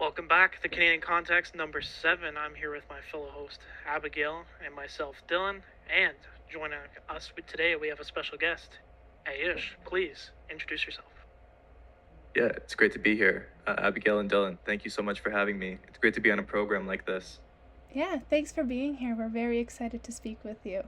Welcome back. The Canadian Context number 7. I'm here with my fellow host Abigail and myself Dylan. And joining us today we have a special guest, Ayush. Please introduce yourself. Yeah, it's great to be here. Abigail and Dylan, thank you so much for having me. It's great to be on a program like this. Yeah, thanks for being here. We're very excited to speak with you.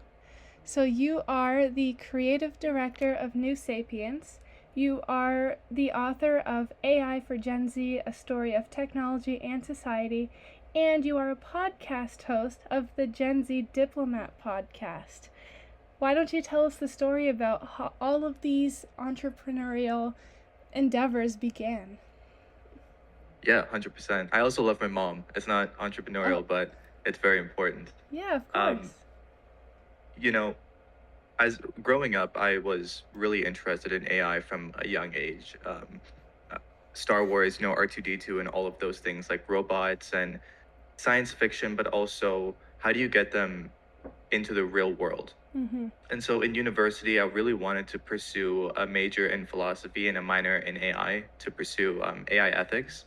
So, you are the creative director of New Sapiens. You are the author of AI for Gen Z, a story of technology and society, and you are a podcast host of the Gen Z Diplomat podcast. Why don't you tell us the story about how all of these entrepreneurial endeavors began? Yeah, 100%. I also love my mom. It's not entrepreneurial, Oh, but it's very important. yeah, of Um, course. you know, as growing up, I was really interested in AI from a young age. Uh, Star Wars, R2D2 and all of those things like robots and science fiction, but also how do you get them into the real world? Mm-hmm. And so in university, I really wanted to pursue a major in philosophy and a minor in AI to pursue AI ethics.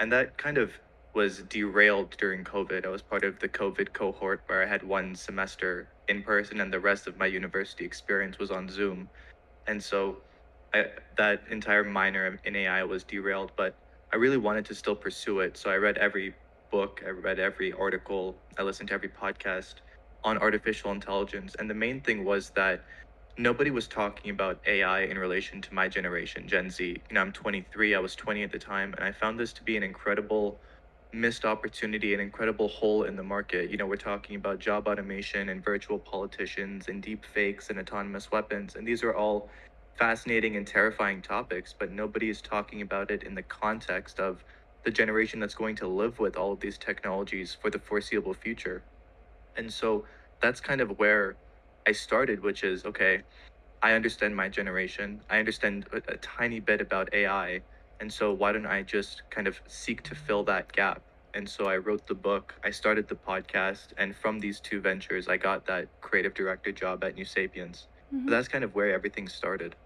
And that kind of was derailed during COVID. I was part of the COVID cohort where I had one semester in person and the rest of my university experience was on Zoom. And so that entire minor in AI was derailed, but I really wanted to still pursue it. So I read every book, I read every article, I listened to every podcast on artificial intelligence. And the main thing was that nobody was talking about AI in relation to my generation, Gen Z. I'm 23, I was 20 at the time, and I found this to be an incredible missed opportunity, an incredible hole in the market. We're talking about job automation and virtual politicians and deep fakes and autonomous weapons, and these are all fascinating and terrifying topics, but nobody is talking about it in the context of the generation that's going to live with all of these technologies for the foreseeable future. And so that's kind of where I started, which is okay, I understand my generation. I understand a tiny bit about AI. And so why don't I just kind of seek to fill that gap? And so I wrote the book, I started the podcast, and from these two ventures, I got that creative director job at New Sapiens. So Mm-hmm. that's kind of where everything started.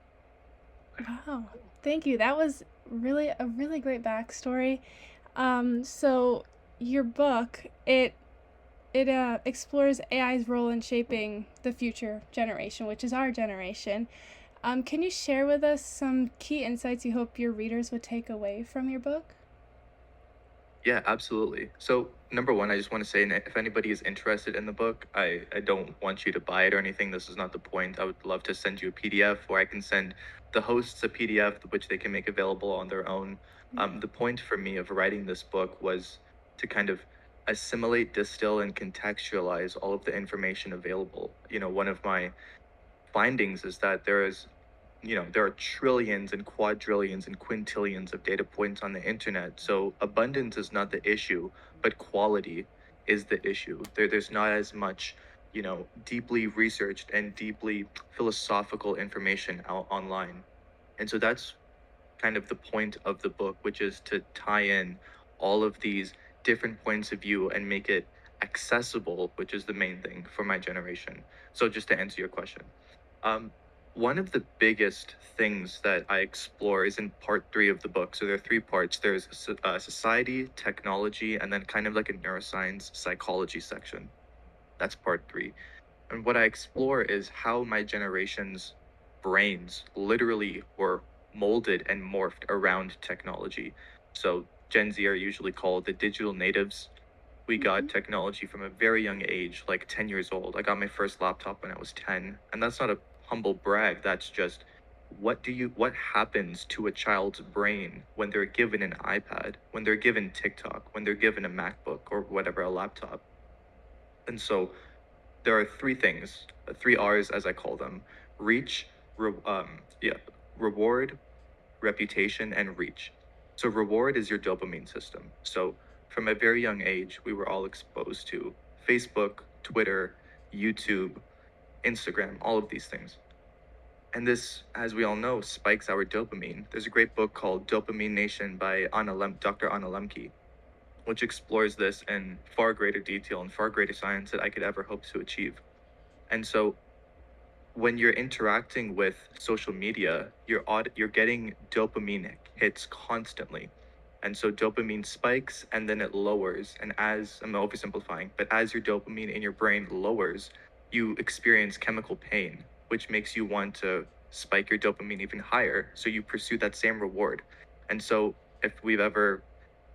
Wow. Thank you. That was really a really great backstory. So your book it explores AI's role in shaping the future generation, which is our generation. Can you share with us some key insights you hope your readers would take away from your book? Yeah, absolutely. So, number one, I just want to say if anybody is interested in the book, I don't want you to buy it or anything. This is not the point. I would love to send you a PDF, or I can send the hosts a PDF, which they can make available on their own. The point for me of writing this book was to kind of assimilate, distill, and contextualize all of the information available. One of my findings is that there are trillions and quadrillions and quintillions of data points on the internet. So abundance is not the issue, but quality is the issue. There's not as much, deeply researched and deeply philosophical information out online. And so that's kind of the point of the book, which is to tie in all of these different points of view and make it accessible, which is the main thing for my generation. So just to answer your question. Um, One of the biggest things that I explore is in part three of the book. So there are three parts. There's society, technology, and then kind of like a neuroscience psychology section. That's part three. And what I explore is how my generation's brains literally were molded and morphed around technology. So Gen Z are usually called the digital natives. We got technology from a very young age, like 10 years old. I got my first laptop when I was 10. And that's not a humble brag. That's just what happens to a child's brain when they're given an iPad, when they're given TikTok, when they're given a MacBook or whatever, a laptop. And so there are three things, three R's as I call them: reach, yeah, reward, reputation, and reach. So reward is your dopamine system. So from a very young age, we were all exposed to Facebook, Twitter, YouTube, Instagram, all of these things. And this, as we all know, spikes our dopamine. There's a great book called Dopamine Nation by Dr. Anna Lemke, which explores this in far greater detail and far greater science that I could ever hope to achieve. And so when you're interacting with social media, you're getting dopamine hits constantly. And so dopamine spikes and then it lowers. And as I'm oversimplifying, but as your dopamine in your brain lowers, you experience chemical pain, which makes you want to spike your dopamine even higher. So you pursue that same reward. And so if we've ever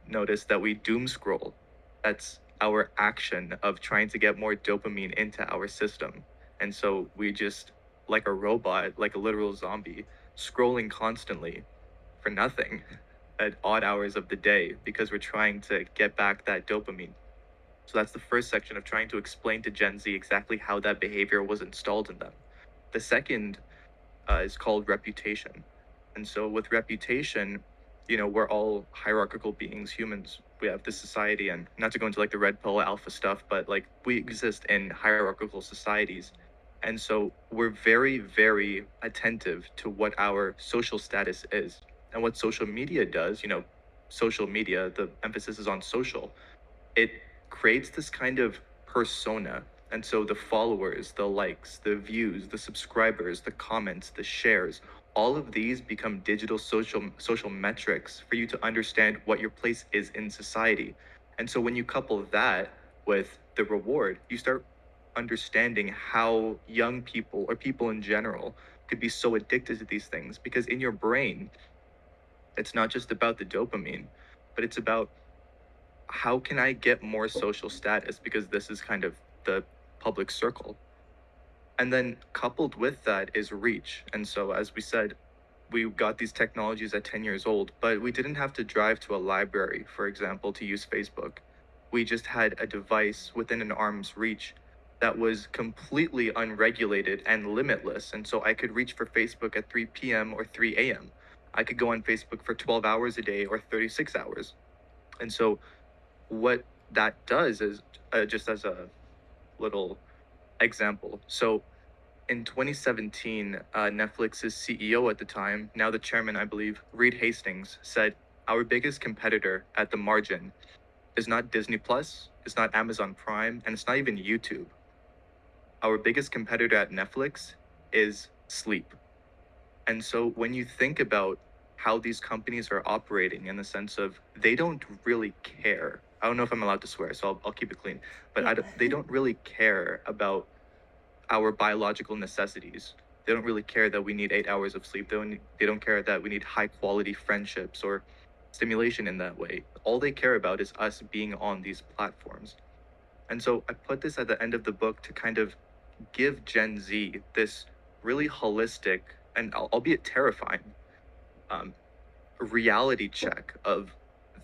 noticed that we doom scroll, that's our action of trying to get more dopamine into our system. And so we just, like a robot, like a literal zombie, scrolling constantly for nothing at odd hours of the day because we're trying to get back that dopamine. So that's the first section of trying to explain to Gen Z exactly how that behavior was installed in them. The second is called reputation. And so with reputation, we're all hierarchical beings, humans. We have this society, and not to go into like the red pill alpha stuff, but like we exist in hierarchical societies. And so we're very, very attentive to what our social status is. And what social media does, social media, the emphasis is on social, it creates this kind of persona. And so the followers, the likes, the views, the subscribers, the comments, the shares, all of these become digital social metrics for you to understand what your place is in society. And so when you couple that with the reward, you start understanding how young people or people in general could be so addicted to these things, because in your brain, it's not just about the dopamine, but it's about how can I get more social status, because this is kind of the public circle. And then coupled with that is reach. And so, as we said, we got these technologies at 10 years old, but we didn't have to drive to a library, for example, to use Facebook. We just had a device within an arm's reach that was completely unregulated and limitless. And so I could reach for Facebook at 3 p.m. or 3 a.m. I could go on Facebook for 12 hours a day or 36 hours. And so what that does is, just as a little example, so in 2017, Netflix's CEO at the time, now the chairman, I believe, Reed Hastings, said, our biggest competitor at the margin is not Disney Plus, it's not Amazon Prime, and it's not even YouTube. Our biggest competitor at Netflix is sleep. And so when you think about how these companies are operating, in the sense of they don't really care. I don't know if I'm allowed to swear, so I'll keep it clean. But they don't really care about our biological necessities. They don't really care that we need 8 hours of sleep. They don't care that we need high quality friendships or stimulation in that way. All they care about is us being on these platforms. And so I put this at the end of the book to kind of give Gen Z this really holistic and albeit terrifying reality check of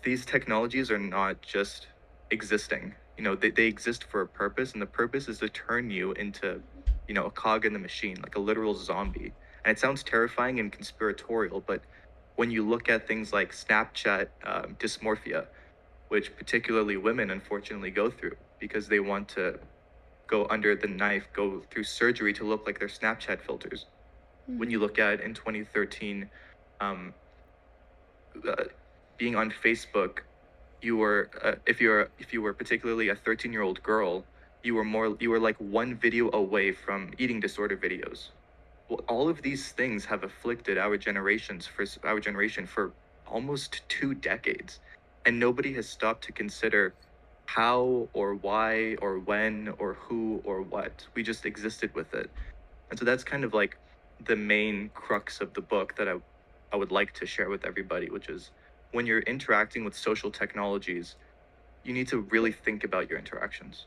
these technologies are not just existing. They exist for a purpose, and the purpose is to turn you into, a cog in the machine, like a literal zombie. And it sounds terrifying and conspiratorial, but when you look at things like Snapchat dysmorphia, which particularly women unfortunately go through because they want to go under the knife, go through surgery to look like their Snapchat filters. When you look at in 2013, being on Facebook, you were if you were particularly a 13-year-old girl, you were like one video away from eating disorder videos. Well, all of these things have afflicted our generation for almost 2 decades, and nobody has stopped to consider how or why or when or who or what. We just existed with it. And so that's kind of like the main crux of the book that I would like to share with everybody, which is when you're interacting with social technologies, you need to really think about your interactions.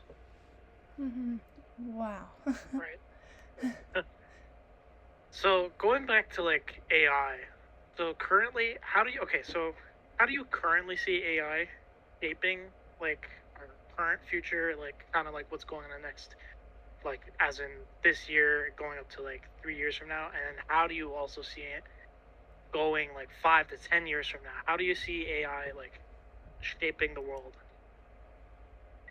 Wow. Right. So going back to like AI, so currently, how do you currently see AI shaping like our current future, like kind of like what's going on next, like as in this year going up to like 3 years from now, and then how do you also see it going like 5 to 10 years from now? How do you see AI like shaping the world?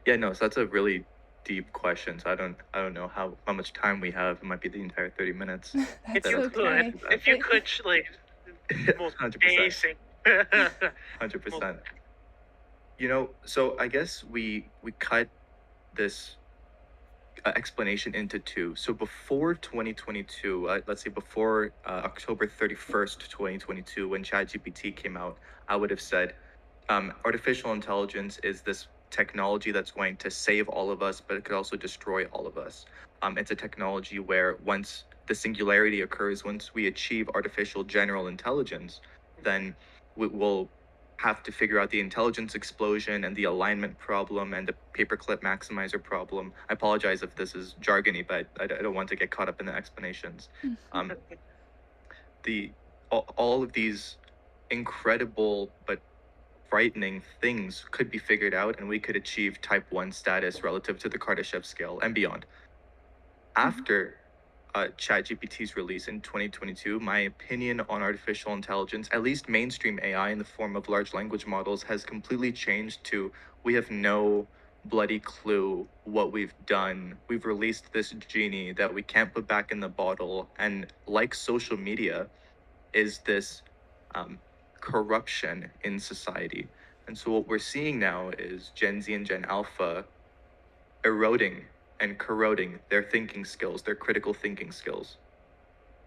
Yeah, no, so that's a really deep question. So I don't know how much time we have. It might be the entire 30 minutes. That's okay. If you could, like, most 100%. basic. 100%. So I guess we cut this explanation into two. So before 2022, let's say before October 31st, 2022, when ChatGPT came out, I would have said Artificial intelligence is this technology that's going to save all of us, but it could also destroy all of us. It's a technology where once the singularity occurs, once we achieve artificial general intelligence, then we will have to figure out the intelligence explosion and the alignment problem and the paperclip maximizer problem. I apologize if this is jargony, but I don't want to get caught up in the explanations. Um, all of these incredible but frightening things could be figured out, and we could achieve type 1 status relative to the Kardashev scale and beyond. After ChatGPT's release in 2022, my opinion on artificial intelligence, at least mainstream AI in the form of large language models, has completely changed to we have no bloody clue what we've done. We've released this genie that we can't put back in the bottle. And like social media, is this corruption in society. And so what we're seeing now is Gen Z and Gen Alpha eroding and corroding their thinking skills, their critical thinking skills.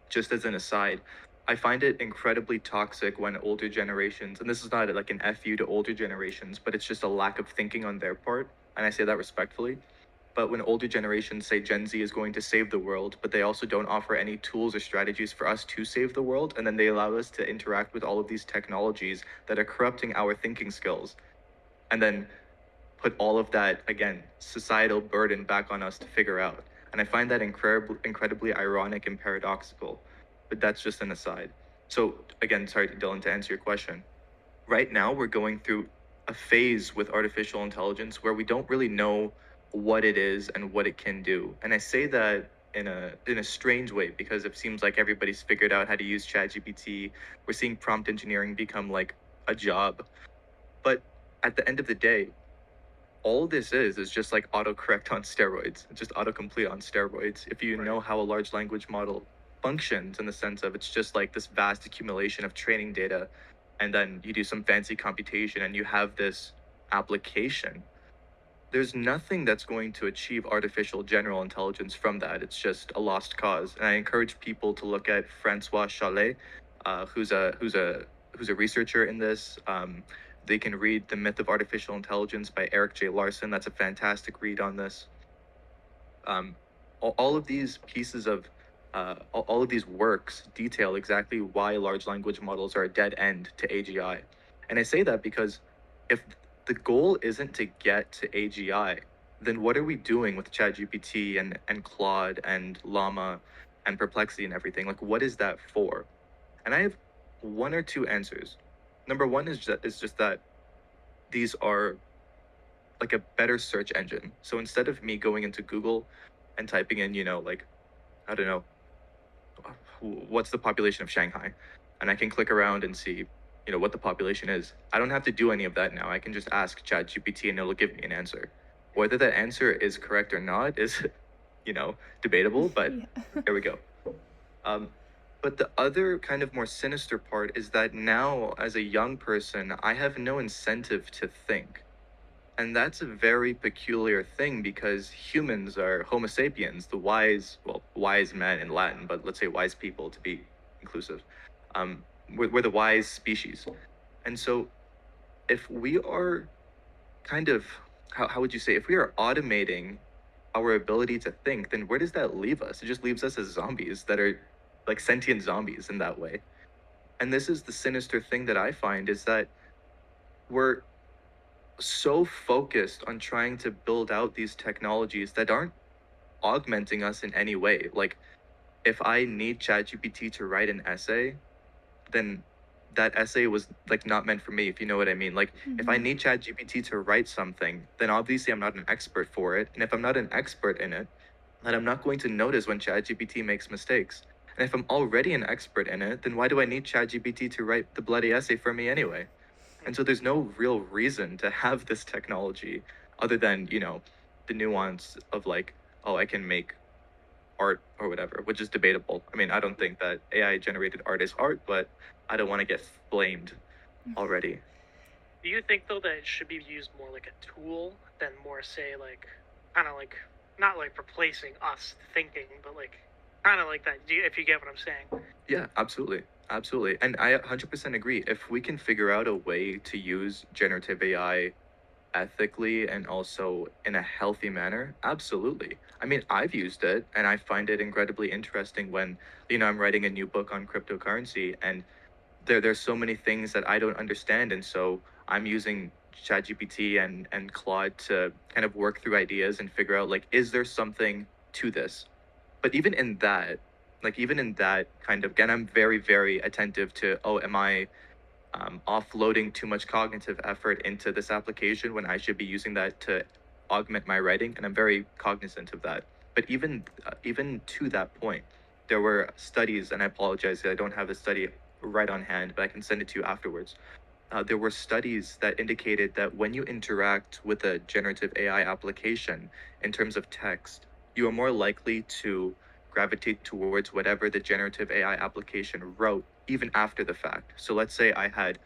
Just as an aside, I find it incredibly toxic when older generations, and this is not like an FU to older generations, but it's just a lack of thinking on their part, and I say that respectfully. But when older generations say Gen Z is going to save the world, but they also don't offer any tools or strategies for us to save the world, and then they allow us to interact with all of these technologies that are corrupting our thinking skills, and then put all of that, again, societal burden back on us to figure out. And I find that incredibly ironic and paradoxical, but that's just an aside. So again, sorry, Dylan, to answer your question. Right now, we're going through a phase with artificial intelligence where we don't really know what it is and what it can do. And I say that in a strange way because it seems like everybody's figured out how to use ChatGPT. We're seeing prompt engineering become like a job. But at the end of the day, all this is just like autocorrect on steroids. It's just autocomplete on steroids. If you know how a large language model functions, in the sense of it's just like this vast accumulation of training data, and then you do some fancy computation and you have this application. There's nothing that's going to achieve artificial general intelligence from that. It's just a lost cause. And I encourage people to look at Francois Chalais, who's a researcher in this. They can read The Myth of Artificial Intelligence by Eric J. Larson. That's a fantastic read on this. All of these pieces of all of these works detail exactly why large language models are a dead end to AGI. And I say that because if the goal isn't to get to AGI, then what are we doing with ChatGPT and Claude and Llama and Perplexity and everything? Like, what is that for? And I have one or two answers. Number one is just that these are like a better search engine. So instead of me going into Google and typing in, like, I don't know, what's the population of Shanghai? And I can click around and see, what the population is. I don't have to do any of that now. I can just ask ChatGPT and it'll give me an answer. Whether that answer is correct or not is, debatable, but there we go. But the other kind of more sinister part is that now, as a young person, I have no incentive to think. And that's a very peculiar thing because humans are Homo sapiens, the wise men in Latin, but let's say wise people to be inclusive. We're the wise species. And so if we are kind of, how would you say, if we are automating our ability to think, then where does that leave us? It just leaves us as zombies that are like sentient zombies in that way. And this is the sinister thing that I find is that we're so focused on trying to build out these technologies that aren't augmenting us in any way. Like, if I need ChatGPT to write an essay, then that essay was like not meant for me, if you know what I mean. Like, if I need ChatGPT to write something, then obviously I'm not an expert for it. And if I'm not an expert in it, then I'm not going to notice when ChatGPT makes mistakes. And if I'm already an expert in it, then why do I need ChatGPT to write the bloody essay for me anyway? And so there's no real reason to have this technology other than, the nuance of like, oh, I can make art or whatever, which is debatable. I mean, I don't think that AI generated art is art, but I don't want to get blamed already. Do you think, though, that it should be used more like a tool than more, say, like, kind of like, not like replacing us thinking, but like, kind of like that, if you get what I'm saying? Yeah, absolutely. Absolutely. And I 100% agree. If we can figure out a way to use generative AI ethically and also in a healthy manner, absolutely. I mean, I've used it and I find it incredibly interesting when, I'm writing a new book on cryptocurrency, and there's so many things that I don't understand, and so I'm using ChatGPT and Claude to kind of work through ideas and figure out, like, is there something to this? But even in that kind of, again, I'm very, very attentive to, oh, am I offloading too much cognitive effort into this application when I should be using that to augment my writing? And I'm very cognizant of that. But even to that point, there were studies, and I apologize, I don't have the study right on hand, but I can send it to you afterwards. There were studies that indicated that when you interact with a generative AI application in terms of text, you are more likely to gravitate towards whatever the generative AI application wrote, even after the fact. So let's say I had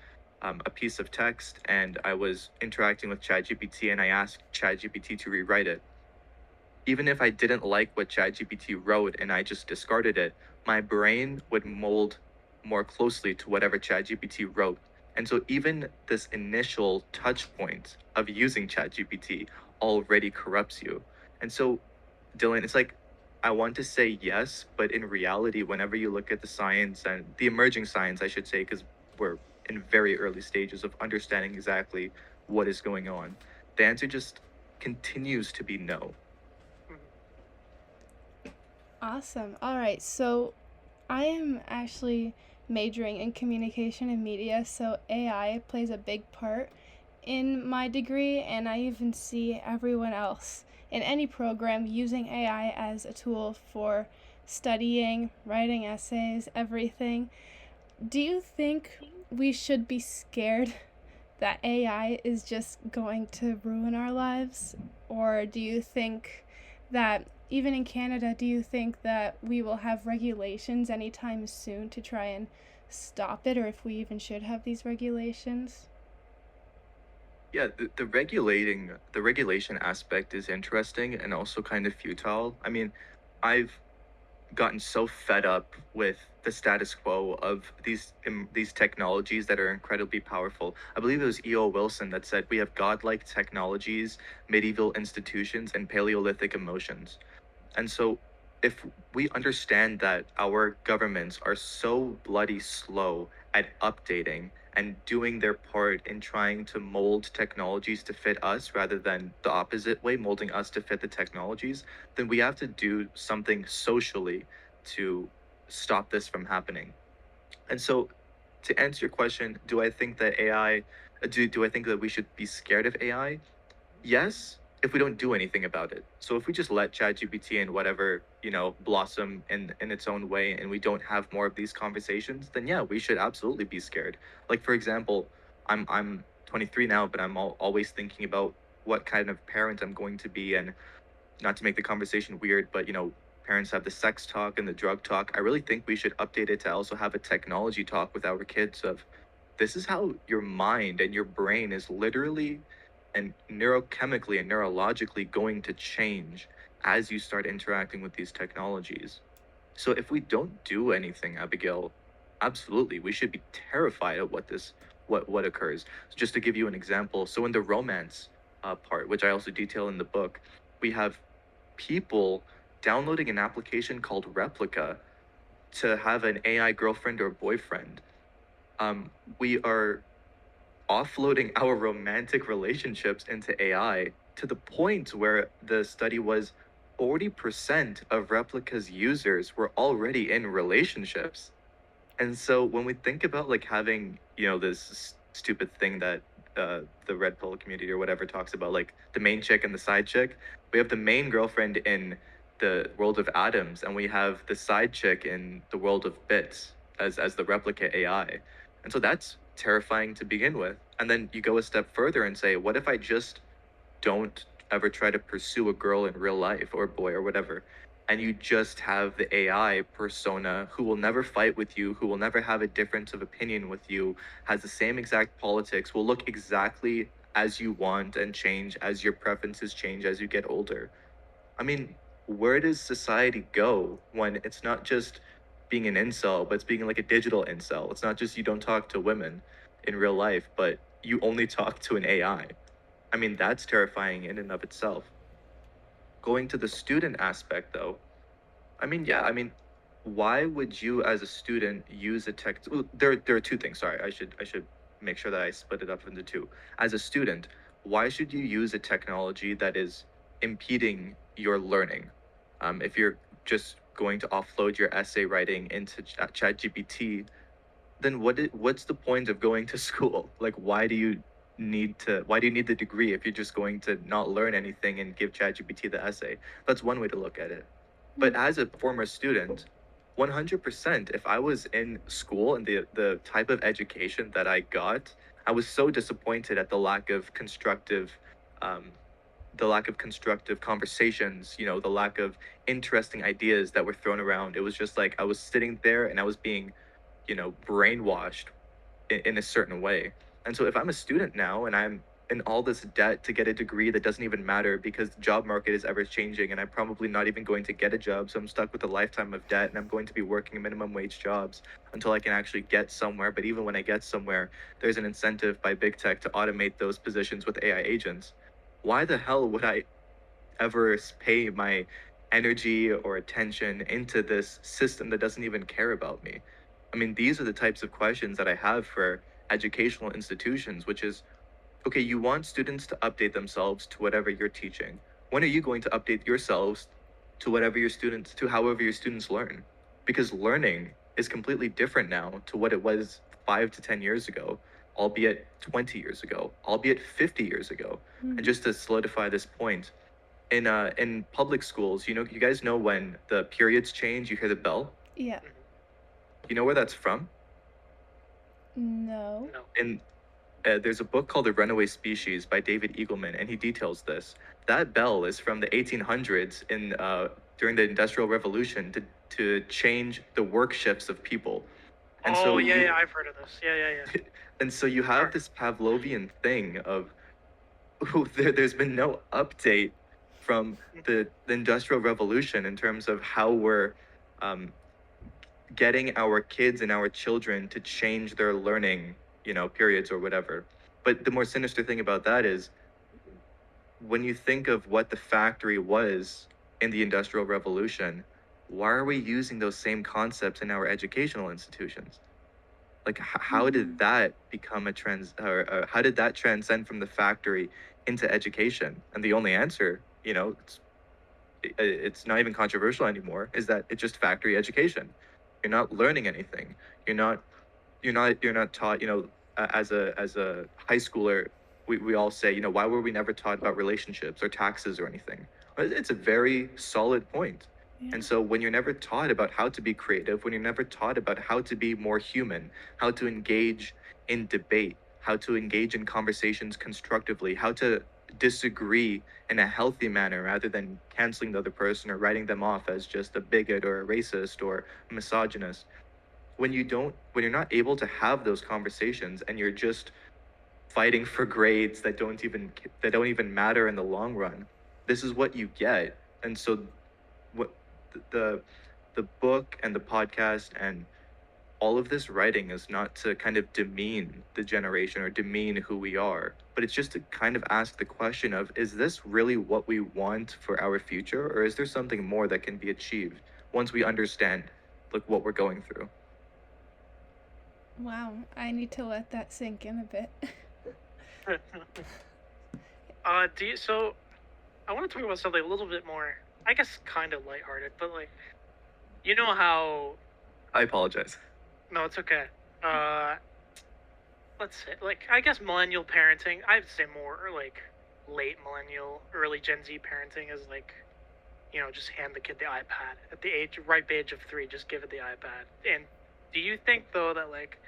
a piece of text and I was interacting with ChatGPT and I asked ChatGPT to rewrite it. Even if I didn't like what ChatGPT wrote and I just discarded it, my brain would mold more closely to whatever ChatGPT wrote. And so even this initial touch point of using ChatGPT already corrupts you. And so, Dylan, it's like, I want to say yes, but in reality, whenever you look at the science and the emerging science, I should say, because we're in very early stages of understanding exactly what is going on, the answer just continues to be no. Awesome. All right. So I am actually majoring in communication and media, so AI plays a big part in my degree, and I even see everyone else in any program using AI as a tool for studying, writing essays, everything. Do you think we should be scared that AI is just going to ruin our lives? Or do you think that, even in Canada, do you think that we will have regulations anytime soon to try and stop it, or if we even should have these regulations? Yeah, the regulation aspect is interesting and also kind of futile. I mean, I've gotten so fed up with the status quo of these technologies that are incredibly powerful. I believe it was E.O. Wilson that said we have godlike technologies, medieval institutions, and Paleolithic emotions. And so, if we understand that our governments are so bloody slow at updating and doing their part in trying to mold technologies to fit us rather than the opposite way, molding us to fit the technologies, then we have to do something socially to stop this from happening. And so, to answer your question, do I think that do I think that we should be scared of AI? Yes, if we don't do anything about it. So if we just let ChatGPT and whatever, blossom in its own way, and we don't have more of these conversations, then yeah, we should absolutely be scared. Like, for example, I'm 23 now, but I'm always thinking about what kind of parent I'm going to be, and not to make the conversation weird, but parents have the sex talk and the drug talk. I really think we should update it to also have a technology talk with our kids of, this is how your mind and your brain is literally and neurochemically and neurologically going to change as you start interacting with these technologies. So if we don't do anything, Abigail, absolutely, we should be terrified of what occurs. So just to give you an example, so in the romance part, which I also detail in the book, we have people downloading an application called Replica to have an AI girlfriend or boyfriend. We are offloading our romantic relationships into AI to the point where the study was 40% of Replica's users were already in relationships. And so when we think about like having, this stupid thing that the red pill community or whatever talks about, like the main chick and the side chick, we have the main girlfriend in the world of atoms, and we have the side chick in the world of bits as the replica AI. And so that's terrifying to begin with. And then you go a step further and say, what if I just don't ever try to pursue a girl in real life or a boy or whatever? And you just have the AI persona who will never fight with you, who will never have a difference of opinion with you, has the same exact politics, will look exactly as you want and change as your preferences change as you get older. I mean, where does society go when it's not just being an incel, but it's being like a digital incel. It's not just you don't talk to women in real life, but you only talk to an AI. I mean, that's terrifying in and of itself. Going to the student aspect, though, I mean, yeah, I mean, why would you as a student use a tech? Well, there are two things. Sorry, I should make sure that I split it up into two. As a student, why should you use a technology that is impeding your learning? If you're just going to offload your essay writing into ChatGPT, then what's the point of going to school? Like, why do you need the degree if you're just going to not learn anything and give ChatGPT the essay? That's one way to look at it. But as a former student, 100%, if I was in school and the type of education that I got, I was so disappointed at um, the lack of constructive conversations, the lack of interesting ideas that were thrown around. It was just like I was sitting there and I was being, brainwashed in a certain way. And so if I'm a student now and I'm in all this debt to get a degree that doesn't even matter because the job market is ever changing and I'm probably not even going to get a job, so I'm stuck with a lifetime of debt and I'm going to be working minimum wage jobs until I can actually get somewhere. But even when I get somewhere, there's an incentive by big tech to automate those positions with AI agents. Why the hell would I ever pay my energy or attention into this system that doesn't even care about me? I mean, these are the types of questions that I have for educational institutions, which is, okay, you want students to update themselves to whatever you're teaching. When are you going to update yourselves to however your students learn? Because learning is completely different now to what it was 5 to 10 years ago, albeit 20 years ago, albeit 50 years ago. And just to solidify this point, in public schools, you guys know when the periods change, you hear the bell. Yeah. You know where that's from? No. In There's a book called The Runaway Species by David Eagleman, and he details this. That bell is from the 1800s during the Industrial Revolution to change the work shifts of people. And yeah, I've heard of this. Yeah. And so you have this Pavlovian thing of there's been no update from the Industrial Revolution in terms of how we're getting our kids and our children to change their learning, periods or whatever. But the more sinister thing about that is when you think of what the factory was in the Industrial Revolution, why are we using those same concepts in our educational institutions? Like, how did that become how did that transcend from the factory into education? And the only answer, it's not even controversial anymore, is that it's just factory education. You're not learning anything. You're not taught, as a high schooler, we all say, why were we never taught about relationships or taxes or anything? It's a very solid point. Yeah. And so when you're never taught about how to be creative, when you're never taught about how to be more human, how to engage in debate, how to engage in conversations constructively, how to disagree in a healthy manner rather than canceling the other person or writing them off as just a bigot or a racist or a misogynist. When you're not able to have those conversations and you're just fighting for grades that don't even matter in the long run, this is what you get. And so what the book and the podcast and all of this writing is not to kind of demean the generation or demean who we are, but it's just to kind of ask the question of, is this really what we want for our future, or is there something more that can be achieved once we understand like what we're going through? Wow, I need to let that sink in a bit. So I want to talk about something a little bit more, I guess, kind of lighthearted, but like, you know how? I apologize. No, it's okay. Let's say, like, I guess millennial parenting. I'd say more like late millennial, early Gen Z parenting is like, just hand the kid the iPad at the ripe age of 3. Just give it the iPad. And do you think though that like,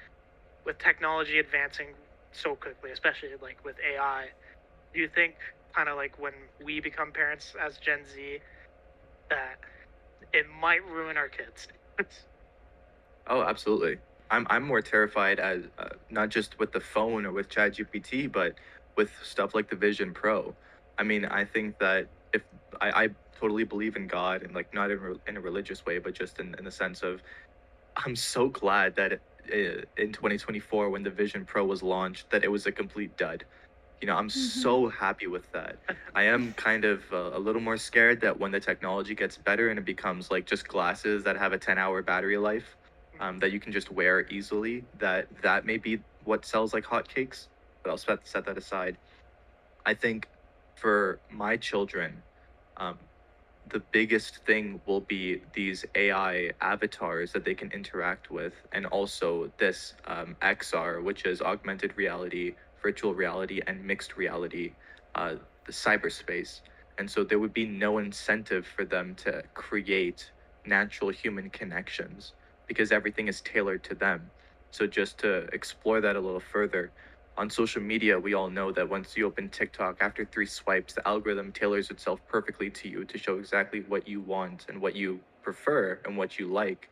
with technology advancing so quickly, especially like with AI, do you think kind of like when we become parents as Gen Z, that it might ruin our kids? Oh, absolutely. I'm more terrified as not just with the phone or with ChatGPT, but with stuff like the Vision Pro. I mean, I think that if I totally believe in God and like not in a religious way, but just in the sense of I'm so glad that in 2024, when the Vision Pro was launched, that it was a complete dud. I'm so happy with that. I am kind of a little more scared that when the technology gets better and it becomes like just glasses that have a 10-hour battery life, that you can just wear easily, that may be what sells like hotcakes. But I'll set that aside. I think for my children, um, the biggest thing will be these AI avatars that they can interact with, and also this XR, which is augmented reality, virtual reality, and mixed reality, the cyberspace. And so there would be no incentive for them to create natural human connections because everything is tailored to them. So just to explore that a little further, on social media, we all know that once you open TikTok, after 3 swipes, the algorithm tailors itself perfectly to you to show exactly what you want and what you prefer and what you like,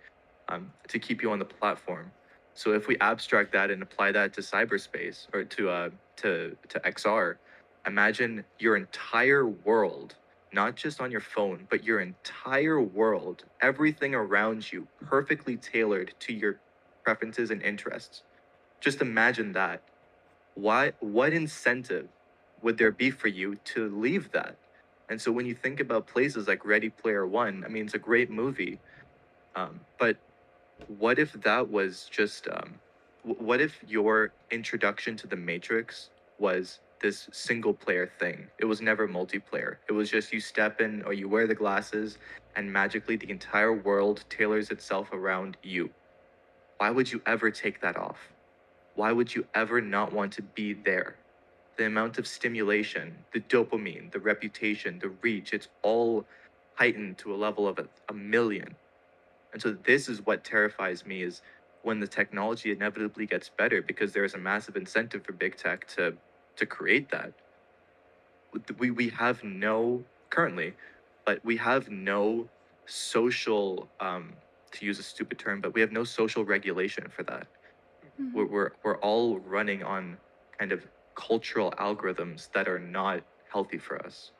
to keep you on the platform. So if we abstract that and apply that to cyberspace or to XR, imagine your entire world, not just on your phone, but your entire world, everything around you, perfectly tailored to your preferences and interests. Just imagine that. What incentive would there be for you to leave that? And so when you think about places like Ready Player One, I mean, it's a great movie, but what if that was just what if your introduction to the Matrix was this single player thing? It was never multiplayer. It was just you step in or you wear the glasses and magically the entire world tailors itself around you. Why would you ever take that off? Why would you ever not want to be there? The amount of stimulation, the dopamine, the reputation, the reach, it's all heightened to a level of a million. And so this is what terrifies me is when the technology inevitably gets better because there's a massive incentive for big tech to create that. We have no currently, but we have no social to use a stupid term, but we have no social regulation for that. We're all running on kind of cultural algorithms that are not healthy for us.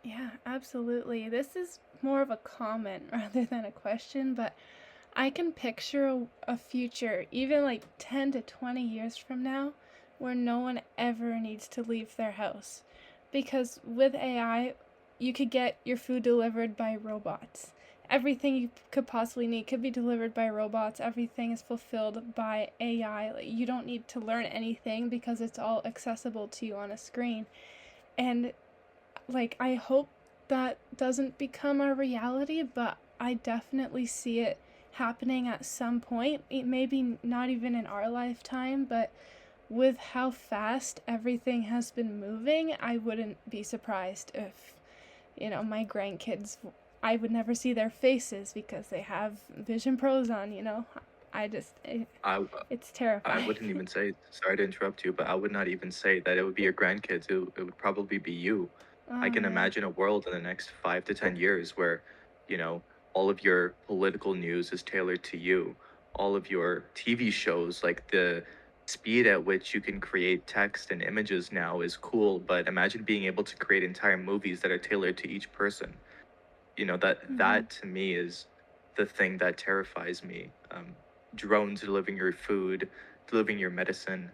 Yeah, absolutely. This is more of a comment rather than a question, but I can picture a future, even like 10 to 20 years from now, where no one ever needs to leave their house. Because with AI, you could get your food delivered by robots. Everything you could possibly need could be delivered by robots. Everything is fulfilled by AI. Like, you don't need to learn anything because it's all accessible to you on a screen. And like, I hope that doesn't become a reality, but I definitely see it happening at some point. It maybe not even in our lifetime, but with how fast everything has been moving, I wouldn't be surprised if, my grandkids, I would never see their faces because they have Vision Pros on. It's terrifying. I wouldn't even say, sorry to interrupt you, but I would not even say that it would be your grandkids. It would probably be you. I can imagine a world in the next 5 to 10 years where, all of your political news is tailored to you. All of your TV shows, like the speed at which you can create text and images now is cool, but imagine being able to create entire movies that are tailored to each person. That to me is the thing that terrifies me. Drones delivering your food, delivering your medicine,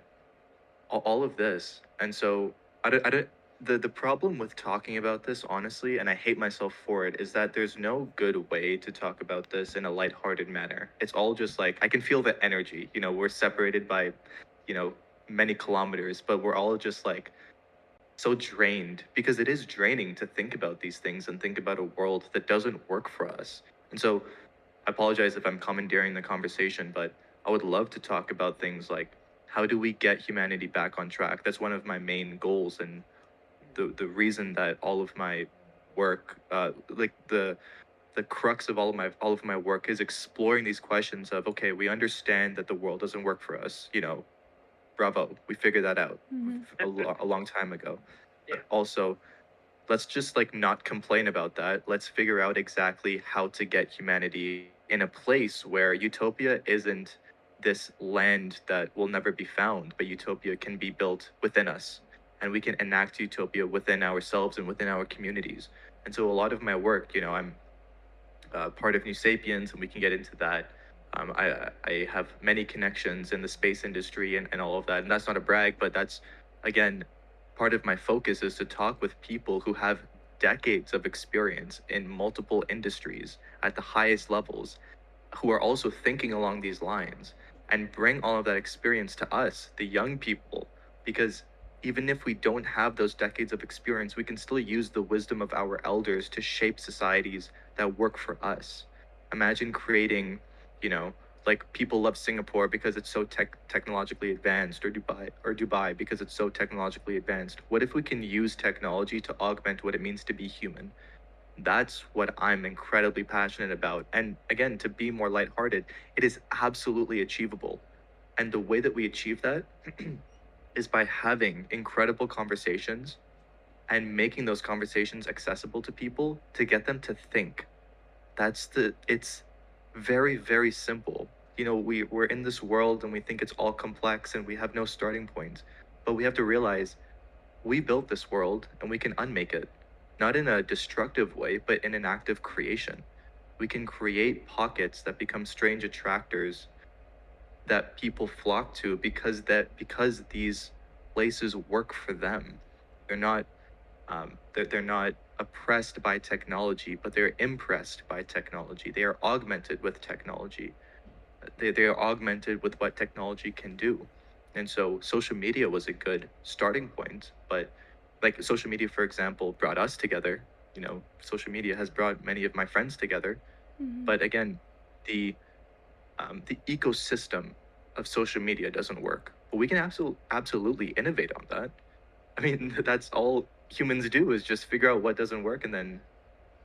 all of this. And so I don't the problem with talking about this honestly, and I hate myself for it, is that there's no good way to talk about this in a lighthearted manner. It's all just like I can feel the energy. We're separated by, you know, many kilometers, but we're all just like so drained because it is draining to think about these things and think about a world that doesn't work for us. And so I apologize if I'm commandeering the conversation, but I would love to talk about things like how do we get humanity back on track? That's one of my main goals, and the reason that all of my work, like the crux of all of my work is exploring these questions of, okay, we understand that the world doesn't work for us. Bravo, we figured that out a long time ago. Yeah. But also, let's just like not complain about that. Let's figure out exactly how to get humanity in a place where utopia isn't this land that will never be found, but utopia can be built within us, and we can enact utopia within ourselves and within our communities. And so a lot of my work, I'm part of New Sapiens, and we can get into that. I have many connections in the space industry and all of that. And that's not a brag, but that's, again, part of my focus is to talk with people who have decades of experience in multiple industries at the highest levels, who are also thinking along these lines, and bring all of that experience to us, the young people, because even if we don't have those decades of experience, we can still use the wisdom of our elders to shape societies that work for us. Imagine creating, you know, like people love Singapore because it's so technologically advanced, or Dubai because it's so technologically advanced. What if we can use technology to augment what it means to be human? That's what I'm incredibly passionate about. And again, to be more lighthearted, it is absolutely achievable. And the way that we achieve that is by having incredible conversations and making those conversations accessible to people to get them to think. It's very, very simple. We're in this world and we think it's all complex and we have no starting point. But we have to realize we built this world and we can unmake it, not in a destructive way, but in an act of creation. We can create pockets that become strange attractors that people flock to because these places work for them. They're not oppressed by technology, but they're impressed by technology. They are augmented with technology. They are augmented with what technology can do. And so social media was a good starting point, but like social media, for example, brought us together. Social media has brought many of my friends together. Mm-hmm. But again, the ecosystem of social media doesn't work. But we can absolutely innovate on that. I mean, that's all humans do, is just figure out what doesn't work and then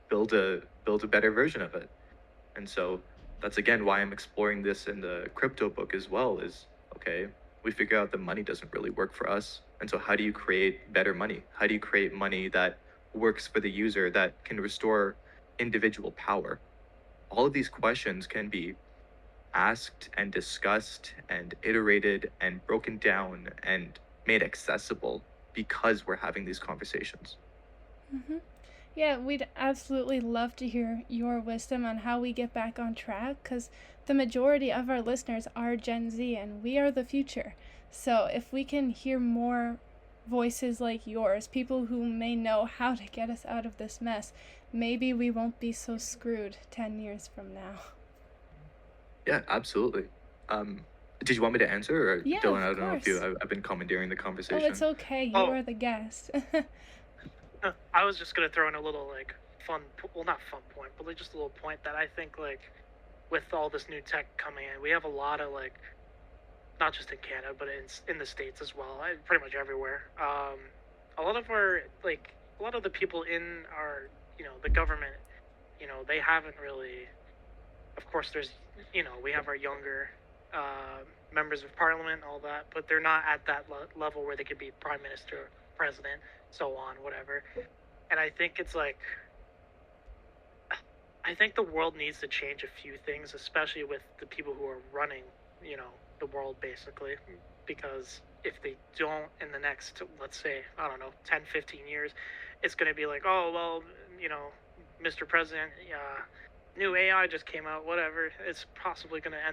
build a better version of it. And so that's again why I'm exploring this in the crypto book as well, is okay, we figure out that money doesn't really work for us. And so how do you create better money? How do you create money that works for the user, that can restore individual power? All of these questions can be asked and discussed and iterated and broken down and made accessible because we're having these conversations. Mm-hmm. Yeah, we'd absolutely love to hear your wisdom on how we get back on track, because the majority of our listeners are Gen Z and we are the future. So if we can hear more voices like yours, people who may know how to get us out of this mess, maybe we won't be so screwed 10 years from now. Yeah, absolutely. Did you want me to answer, or Yeah, Dylan? I of don't know if you. course. I've been commandeering the Oh, conversation. it's okay. You Oh. are the guest. I was just gonna throw in a little like not fun point, but like just a little point that I think like with all this new tech coming in, we have a lot of like, not just in Canada, but in the States as well, pretty much everywhere. A lot of the people in our, the government, they haven't really. Of course, we have our younger members of parliament, all that, but they're not at that level where they could be prime minister, president, so on, whatever. And I think it's like, I think the world needs to change a few things, especially with the people who are running, the world basically, because if they don't in the next, let's say, I don't know, 10, 15 years, it's going to be like, oh, well, Mr. President, new AI just came out, whatever. It's possibly going to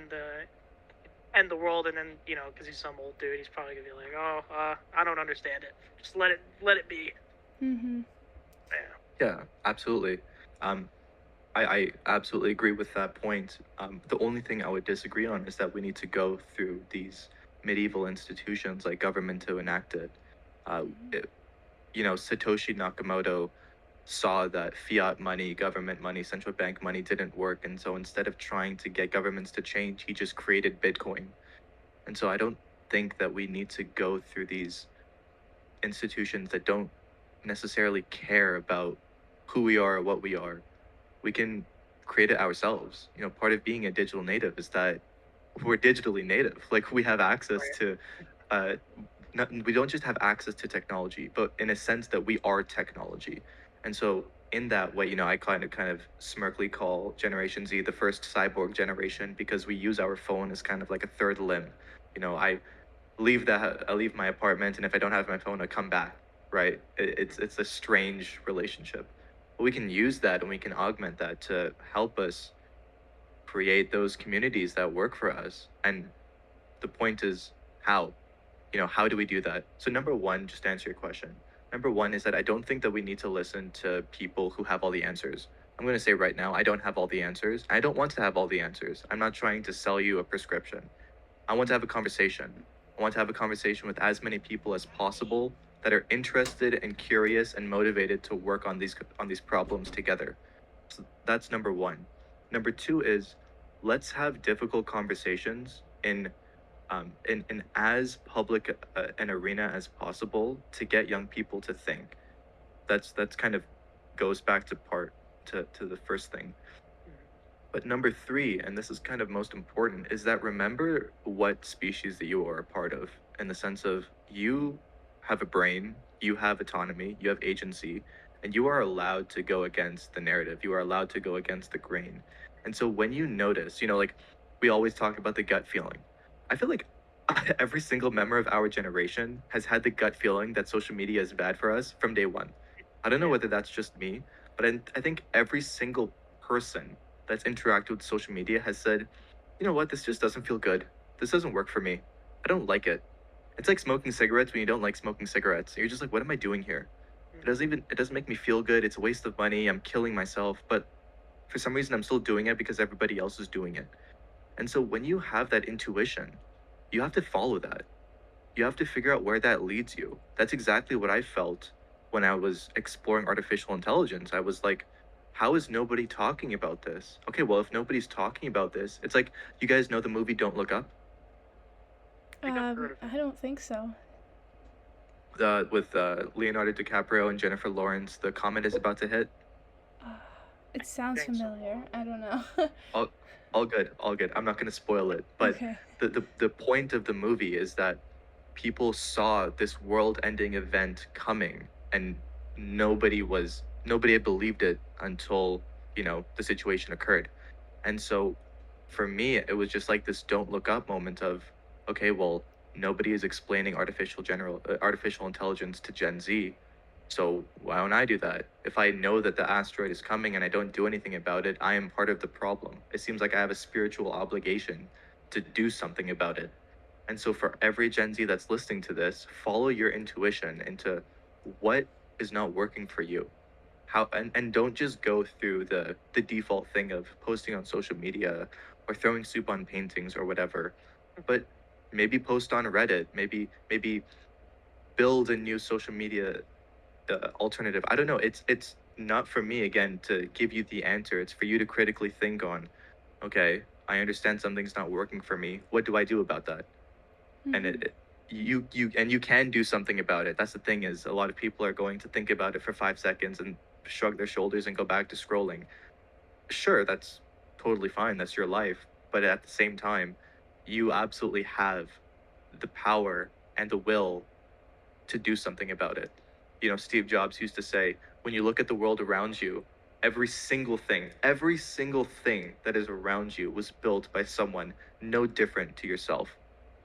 end the world, and then because he's some old dude, he's probably gonna be like, oh, I don't understand it. Just let it be. Mm-hmm. Yeah, absolutely. I absolutely agree with that point. The only thing I would disagree on is that we need to go through these medieval institutions like government to enact it. Satoshi Nakamoto saw that fiat money, government money, central bank money didn't work. And so instead of trying to get governments to change, he just created Bitcoin. And so I don't think that we need to go through these institutions that don't necessarily care about who we are or what we are. We can create it ourselves. Part of being a digital native is that we're digitally native. Like, we have access to, we don't just have access to technology, but in a sense that we are technology. And so in that way, I kind of smirkly call Generation Z the first cyborg generation, because we use our phone as kind of like a third limb. I leave my apartment, and if I don't have my phone, I come back, right? It's a strange relationship. But we can use that and we can augment that to help us create those communities that work for us. And the point is how. How do we do that? So number one, just to answer your question, number one is that I don't think that we need to listen to people who have all the answers. I'm going to say right now, I don't have all the answers. I don't want to have all the answers. I'm not trying to sell you a prescription. I want to have a conversation. I want to have a conversation with as many people as possible that are interested and curious and motivated to work on these problems together. So that's number one. Number two is, let's have difficult conversations in as public an arena as possible to get young people to think. That's kind of goes back to the first thing. But number three, and this is kind of most important, is that remember what species that you are a part of, in the sense of you have a brain, you have autonomy, you have agency, and you are allowed to go against the narrative. You are allowed to go against the grain. And so when you notice, like we always talk about the gut feeling. I feel like every single member of our generation has had the gut feeling that social media is bad for us from day one. I don't know whether that's just me, but I think every single person that's interacted with social media has said, you know what, this just doesn't feel good. This doesn't work for me. I don't like it. It's like smoking cigarettes when you don't like smoking cigarettes. You're just like, what am I doing here? It doesn't make me feel good. It's a waste of money. I'm killing myself. But for some reason, I'm still doing it because everybody else is doing it. And so when you have that intuition, you have to follow that. You have to figure out where that leads you. That's exactly what I felt when I was exploring artificial intelligence. I was like, how is nobody talking about this? Okay, well, if nobody's talking about this, it's like, you guys know the movie Don't Look Up? I don't think so. With Leonardo DiCaprio and Jennifer Lawrence, the comet is about to hit. It sounds familiar. I don't know. All good. I'm not going to spoil it. But okay. the point of the movie is that people saw this world-ending event coming, and nobody had believed it until, the situation occurred. And so for me, it was just like this don't look up moment of, okay, well, nobody is explaining artificial intelligence to Gen Z. So why don't I do that? If I know that the asteroid is coming and I don't do anything about it, I am part of the problem. It seems like I have a spiritual obligation to do something about it. And so for every Gen Z that's listening to this, follow your intuition into what is not working for you. And don't just go through the default thing of posting on social media or throwing soup on paintings or whatever, but maybe post on Reddit, maybe build a new social media alternative. I don't know. It's not for me, again, to give you the answer. It's for you to critically think on, okay, I understand something's not working for me. What do I do about that? Mm-hmm. And you can do something about it. That's the thing, is a lot of people are going to think about it for 5 seconds and shrug their shoulders and go back to scrolling. Sure, that's totally fine. That's your life. But at the same time, you absolutely have the power and the will to do something about it. Steve Jobs used to say, when you look at the world around you, every single thing that is around you was built by someone no different to yourself.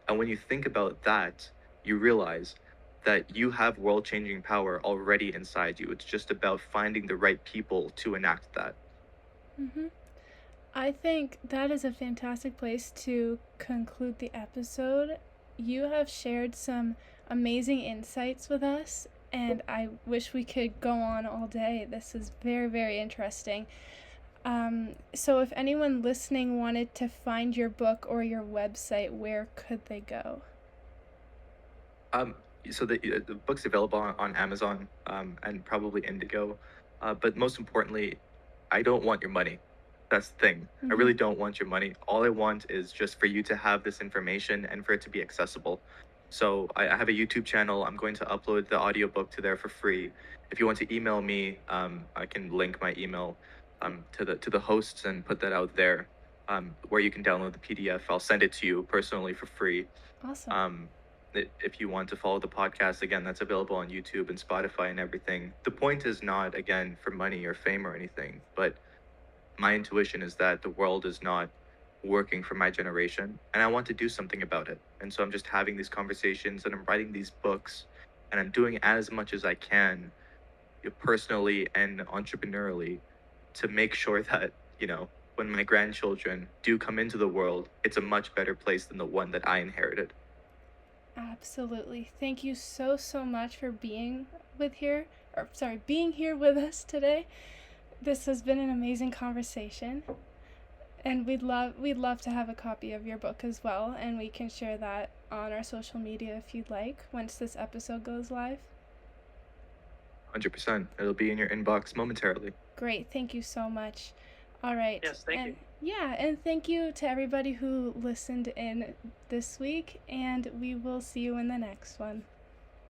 And when you think about that, you realize that you have world-changing power already inside you. It's just about finding the right people to enact that. Mm-hmm. I think that is a fantastic place to conclude the episode. You have shared some amazing insights with us, and I wish we could go on all day. This is very, very interesting. So if anyone listening wanted to find your book or your website, where could they go? So the book's available on Amazon and probably Indigo. But most importantly, I don't want your money. That's the thing. Mm-hmm. I really don't want your money. All I want is just for you to have this information and for it to be accessible. So I have a YouTube channel. I'm going to upload the audiobook to there for free. If you want to email me, I can link my email to the hosts and put that out there, where you can download the PDF. I'll send it to you personally for free. Awesome. If you want to follow the podcast, again, that's available on YouTube and Spotify and everything. The point is not, again, for money or fame or anything, but my intuition is that the world is not working for my generation, and I want to do something about it. And so I'm just having these conversations, and I'm writing these books, and I'm doing as much as I can, personally and entrepreneurially, to make sure that, when my grandchildren do come into the world, it's a much better place than the one that I inherited. Absolutely. Thank you so much for being here with us today. This has been an amazing conversation. And we'd love to have a copy of your book as well, and we can share that on our social media if you'd like once this episode goes live. 100%. It'll be in your inbox momentarily. Great. Thank you so much. All right. Yes, thank you. Yeah, and thank you to everybody who listened in this week, and we will see you in the next one.